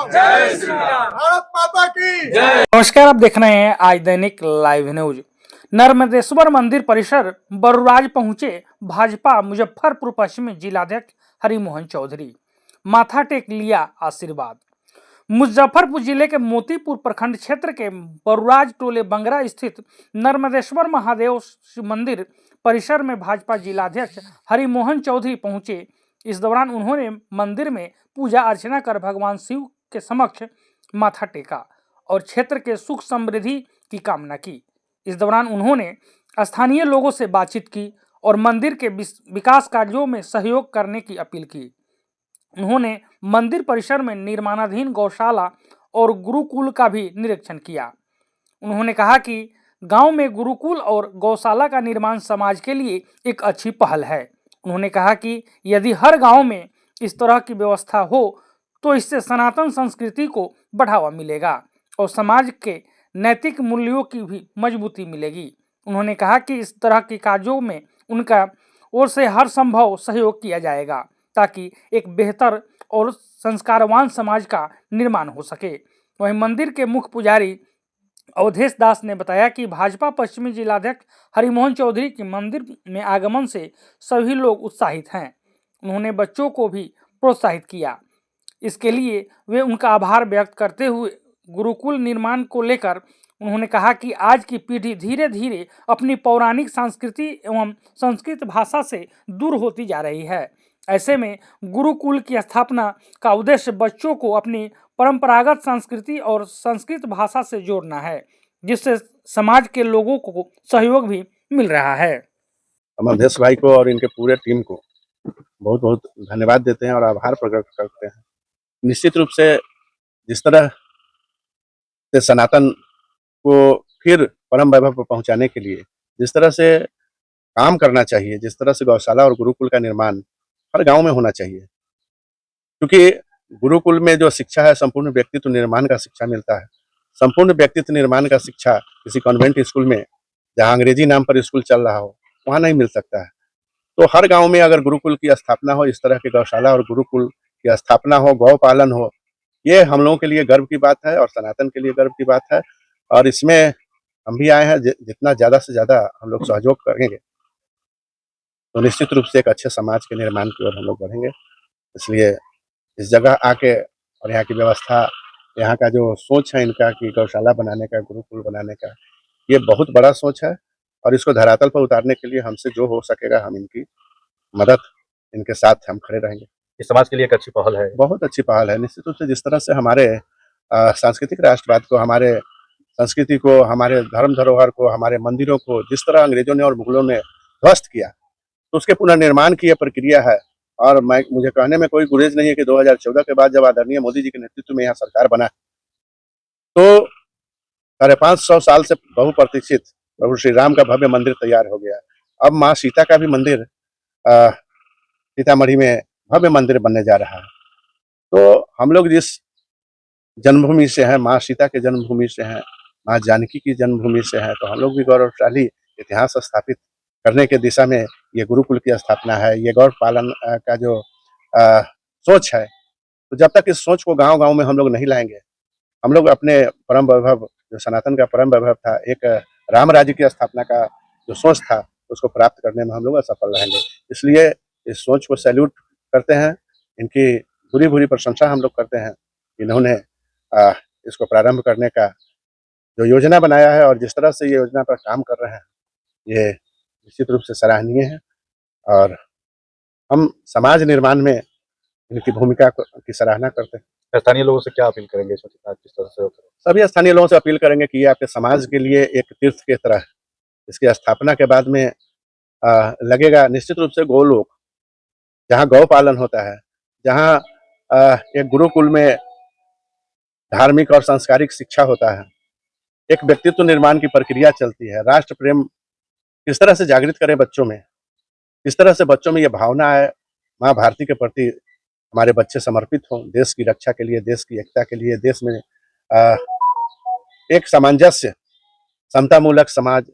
जय श्री राम। भारत माता की जय। नमस्कार, आप देख रहे हैं आज दैनिक लाइव न्यूज। नर्मदेश्वर मंदिर परिसर बरुराज पहुंचे भाजपा मुजफ्फरपुर पश्चिमी जिलाध्यक्ष हरिमोहन चौधरी, माथा टेक लिया आशीर्वाद। मुजफ्फरपुर जिले के मोतीपुर प्रखंड क्षेत्र के बरुराज टोले बंगरा स्थित नर्मदेश्वर महादेव मंदिर परिसर में भाजपा जिलाध्यक्ष हरिमोहन चौधरी पहुंचे। इस दौरान उन्होंने मंदिर में पूजा अर्चना कर भगवान शिव के समक्ष माथा टेका और क्षेत्र के सुख समृद्धि की कामना की। इस दौरान उन्होंने स्थानीय लोगों से बातचीत की और मंदिर के विकास कार्यों में सहयोग करने की अपील की। उन्होंने मंदिर परिसर में निर्माणाधीन गौशाला और गुरुकुल का भी निरीक्षण किया। उन्होंने कहा कि गांव में गुरुकुल और गौशाला का निर्माण समाज के लिए एक अच्छी पहल है। उन्होंने कहा कि यदि हर गांव में इस तरह की व्यवस्था हो तो इससे सनातन संस्कृति को बढ़ावा मिलेगा और समाज के नैतिक मूल्यों की भी मजबूती मिलेगी। उन्होंने कहा कि इस तरह के कार्यों में उनका ओर से हर संभव सहयोग किया जाएगा ताकि एक बेहतर और संस्कारवान समाज का निर्माण हो सके। वहीं मंदिर के मुख्य पुजारी अवधेश दास ने बताया कि भाजपा पश्चिमी जिलाध्यक्ष हरिमोहन चौधरी के मंदिर में आगमन से सभी लोग उत्साहित हैं। उन्होंने बच्चों को भी प्रोत्साहित किया। इसके लिए वे उनका आभार व्यक्त करते हुए गुरुकुल निर्माण को लेकर उन्होंने कहा कि आज की पीढ़ी धीरे धीरे अपनी पौराणिक संस्कृति एवं संस्कृत भाषा से दूर होती जा रही है। ऐसे में गुरुकुल की स्थापना का उद्देश्य बच्चों को अपनी परंपरागत संस्कृति और संस्कृत भाषा से जोड़ना है, जिससे समाज के लोगों को सहयोग भी मिल रहा है। हम अवधेश भाई को और इनके पूरे टीम को बहुत बहुत धन्यवाद देते हैं और आभार प्रकट करते हैं। निश्चित रूप से जिस तरह से सनातन को फिर परम वैभव पर पहुंचाने के लिए जिस तरह से काम करना चाहिए, जिस तरह से गौशाला और गुरुकुल का निर्माण हर गांव में होना चाहिए, क्योंकि गुरुकुल में जो शिक्षा है संपूर्ण व्यक्तित्व निर्माण का शिक्षा मिलता है। संपूर्ण व्यक्तित्व निर्माण का शिक्षा किसी कॉन्वेंट स्कूल में जहाँ अंग्रेजी नाम पर स्कूल चल रहा हो वहाँ नहीं मिल सकता है। तो हर गांव में अगर गुरुकुल की स्थापना हो, इस तरह के गौशाला और गुरुकुल की स्थापना हो, गौ पालन हो, ये हम लोगों के लिए गर्व की बात है और सनातन के लिए गर्व की बात है। और इसमें हम भी आए हैं, जितना ज़्यादा से ज़्यादा हम लोग सहयोग करेंगे तो निश्चित रूप से एक अच्छे समाज के निर्माण की ओर हम लोग बढ़ेंगे। इसलिए इस जगह आके और यहाँ की व्यवस्था, यहाँ का जो सोच है इनका कि गौशाला बनाने का, गुरुकुल बनाने का, ये बहुत बड़ा सोच है और इसको धरातल पर उतारने के लिए हमसे जो हो सकेगा हम इनकी मदद, इनके साथ हम खड़े रहेंगे। ये समाज के लिए एक अच्छी पहल है, बहुत अच्छी पहल है। निश्चित रूप से जिस तरह से हमारे सांस्कृतिक राष्ट्रवाद को, हमारे संस्कृति को, हमारे धर्म धरोहर को, हमारे मंदिरों को जिस तरह अंग्रेजों ने और मुगलों ने ध्वस्त किया, तो उसके पुनर्निर्माण की यह प्रक्रिया है। और मुझे कहने में कोई गुरेज नहीं है कि 2014 के बाद जब आदरणीय मोदी जी के नेतृत्व में यहाँ सरकार बना तो 550 साल से बहुप्रतीक्षित प्रभु श्री राम का भव्य मंदिर तैयार हो गया। अब माँ सीता का भी मंदिर सीतामढ़ी में भव्य मंदिर बनने जा रहा है। तो हम लोग जिस जन्मभूमि से हैं, माँ सीता के जन्मभूमि से हैं, माँ जानकी की जन्मभूमि से हैं, तो हम लोग भी गौरवशाली इतिहास स्थापित करने के दिशा में ये गुरुकुल की स्थापना है, ये गौ पालन का जो सोच है। तो जब तक इस सोच को गांव-गांव में हम लोग नहीं लाएंगे, हम लोग अपने परम वैभव, जो सनातन का परम वैभव था, एक राम राज्य की स्थापना का जो सोच था, उसको प्राप्त करने में हम लोग असफल रहेंगे। इसलिए इस सोच को सैल्यूट करते हैं, इनकी भूरी-भूरी प्रशंसा हम लोग करते हैं। इन्होंने इसको प्रारंभ करने का जो योजना बनाया है और जिस तरह से ये योजना पर काम कर रहे हैं, ये निश्चित रूप से सराहनीय है और हम समाज निर्माण में इनकी भूमिका की सराहना करते हैं। स्थानीय लोगों से क्या अपील करेंगे इसमें, किस तरह से? सभी स्थानीय लोगों से अपील करेंगे कि ये आपके समाज के लिए एक तीर्थ की तरह है। इसकी स्थापना के बाद में लगेगा निश्चित रूप से गोलोक, जहाँ गौ पालन होता है, जहाँ एक गुरुकुल में धार्मिक और सांस्कारिक शिक्षा होता है, एक व्यक्तित्व निर्माण की प्रक्रिया चलती है, राष्ट्र प्रेम किस तरह से जागृत करें बच्चों में, किस तरह से बच्चों में ये भावना है माँ भारती के प्रति, हमारे बच्चे समर्पित हों देश की रक्षा के लिए, देश की एकता के लिए, देश में एक सामंजस्य, समतामूलक समाज,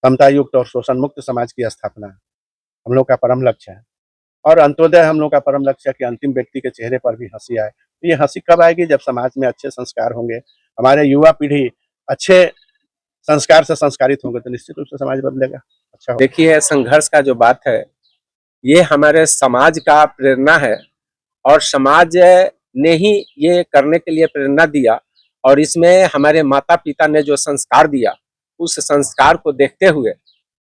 समता युक्त और शोषण मुक्त समाज की स्थापना हम लोग का परम लक्ष्य है। और अंत्योदय हम लोग का परम लक्ष्य है कि अंतिम व्यक्ति के चेहरे पर भी हंसी आए, ये हंसी कब आएगी जब समाज में अच्छे संस्कार होंगे, हमारे युवा पीढ़ी अच्छे संस्कार से संस्कारित होंगे तो निश्चित रूप से समाज बदलेगा, अच्छा होगा। देखिए, संघर्ष का जो बात है ये हमारे समाज का प्रेरणा है और समाज ने ही ये करने के लिए प्रेरणा दिया और इसमें हमारे माता पिता ने जो संस्कार दिया उस संस्कार को देखते हुए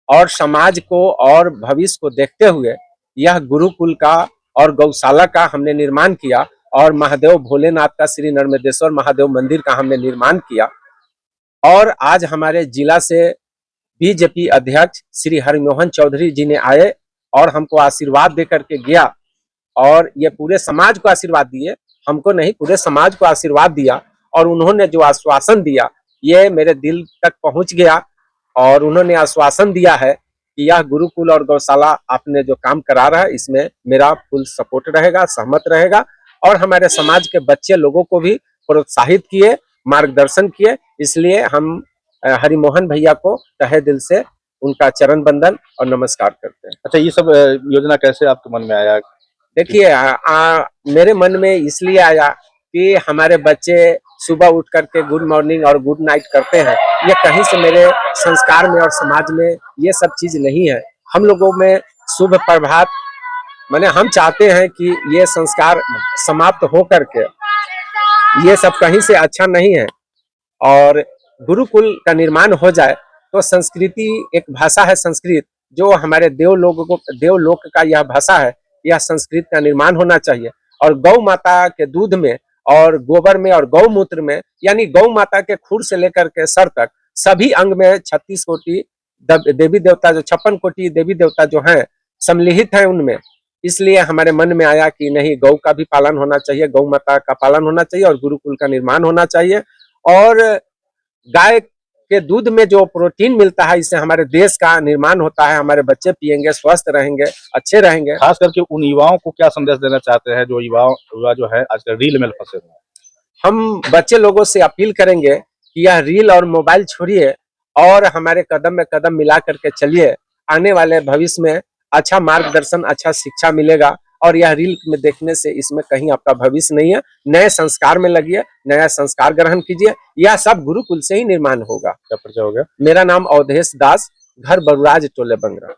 और समाज को और भविष्य को देखते हुए यह गुरुकुल का और गौशाला का हमने निर्माण किया और महादेव भोलेनाथ का श्री नर्मदेश्वर महादेव मंदिर का हमने निर्माण किया। और आज हमारे जिला से बीजेपी अध्यक्ष श्री हरिमोहन चौधरी जी ने आए और हमको आशीर्वाद दे करके गया और ये पूरे समाज को आशीर्वाद दिए, हमको नहीं पूरे समाज को आशीर्वाद दिया और उन्होंने जो आश्वासन दिया ये मेरे दिल तक पहुंच गया और उन्होंने आश्वासन दिया है कि यह गुरुकुल और गौशाला आपने जो काम करा रहा है इसमें मेरा फुल सपोर्ट रहेगा, सहमत रहेगा और हमारे समाज के बच्चे लोगों को भी प्रोत्साहित किए, मार्गदर्शन किए। इसलिए हम हरिमोहन भैया को तहे दिल से उनका चरण बंदन और नमस्कार करते हैं। अच्छा, ये सब योजना कैसे आपके मन में आया? देखिए, मेरे मन में इसलिए आया कि हमारे बच्चे सुबह उठ करके गुड मॉर्निंग और गुड नाइट करते हैं, ये कहीं से मेरे संस्कार में और समाज में ये सब चीज नहीं है। हम लोगों में शुभ प्रभात माने हम चाहते हैं कि ये संस्कार समाप्त हो करके ये सब कहीं से अच्छा नहीं है और गुरुकुल का निर्माण हो जाए तो संस्कृति एक भाषा है संस्कृत जो हमारे देवलोक का यह भाषा है, यह संस्कृत का निर्माण होना चाहिए और गौ माता के दूध में और गोबर में और गौमूत्र में यानी गौ माता के खुर से लेकर के सर तक सभी अंग में 36 कोटि देवी देवता जो 56 कोटि देवी देवता जो हैं सम्मिलित हैं उनमें। इसलिए हमारे मन में आया कि नहीं, गौ का भी पालन होना चाहिए, गौ माता का पालन होना चाहिए और गुरुकुल का निर्माण होना चाहिए और गाय के दूध में जो प्रोटीन मिलता है इससे हमारे देश का निर्माण होता है, हमारे बच्चे पिएंगे, स्वस्थ रहेंगे, अच्छे रहेंगे। खास करके उन युवाओं को क्या संदेश देना चाहते हैं जो युवा जो है आजकल रील में फंसे हुए हैं? हम बच्चे लोगों से अपील करेंगे कि यह रील और मोबाइल छोड़िए और हमारे कदम में कदम मिला करके चलिए। आने वाले भविष्य में अच्छा मार्गदर्शन, अच्छा शिक्षा मिलेगा और यह रील में देखने से इसमें कहीं आपका भविष्य नहीं है। नए संस्कार में लगिए, नया संस्कार ग्रहण कीजिए, यह सब गुरुकुल से ही निर्माण होगा। क्या परिचय हो गया? मेरा नाम अवधेश दास, घर बरुराज, टोले बंगरा।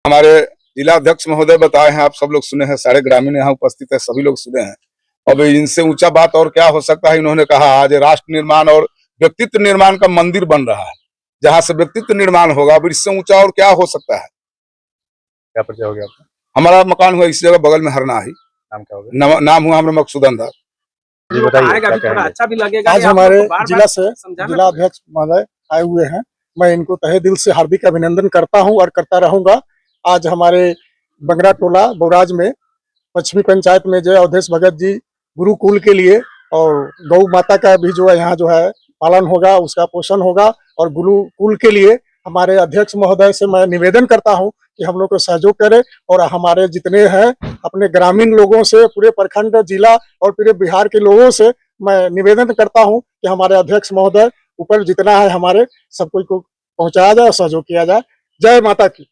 हमारे जिला अध्यक्ष महोदय बताए हैं, आप सब लोग सुने हैं, सारे ग्रामीण यहाँ उपस्थित है, सभी लोग सुने हैं। अब इनसे ऊंचा बात और क्या हो सकता है। इन्होंने कहा आज राष्ट्र निर्माण और व्यक्तित्व निर्माण का मंदिर बन रहा है, जहाँ से व्यक्तित्व निर्माण होगा। अब इससे ऊंचा और क्या हो सकता है। क्या परिचय हो गया आपका? हमारा मकान हुआ इस जगह बगल में हरनाही। नाम क्या हो गया? नाम हुआ हमारा मकसूदन दास। जी बताइए, क्या थोड़ा कहेंगे? अच्छा भी लगेगा। आज हमारे जिला से जिला अध्यक्ष महोदय आए हुए हैं, मैं इनको तहे दिल से हार्दिक अभिनंदन करता हूं और करता रहूंगा। आज हमारे बंगरा टोला बौराज में पश्चिमी पंचायत में जो अवधेश भगत जी गुरुकुल के लिए और गौ माता का भी जो है यहाँ जो है पालन होगा, उसका पोषण होगा और गुरुकुल के लिए हमारे अध्यक्ष महोदय से मैं निवेदन करता हूं कि हम लोग को सहयोग करें और हमारे जितने हैं अपने ग्रामीण लोगों से, पूरे प्रखंड, जिला और पूरे बिहार के लोगों से मैं निवेदन करता हूं कि हमारे अध्यक्ष महोदय ऊपर जितना है हमारे सब कोई को पहुंचाया जाए और सहयोग किया जाए। जय माता की।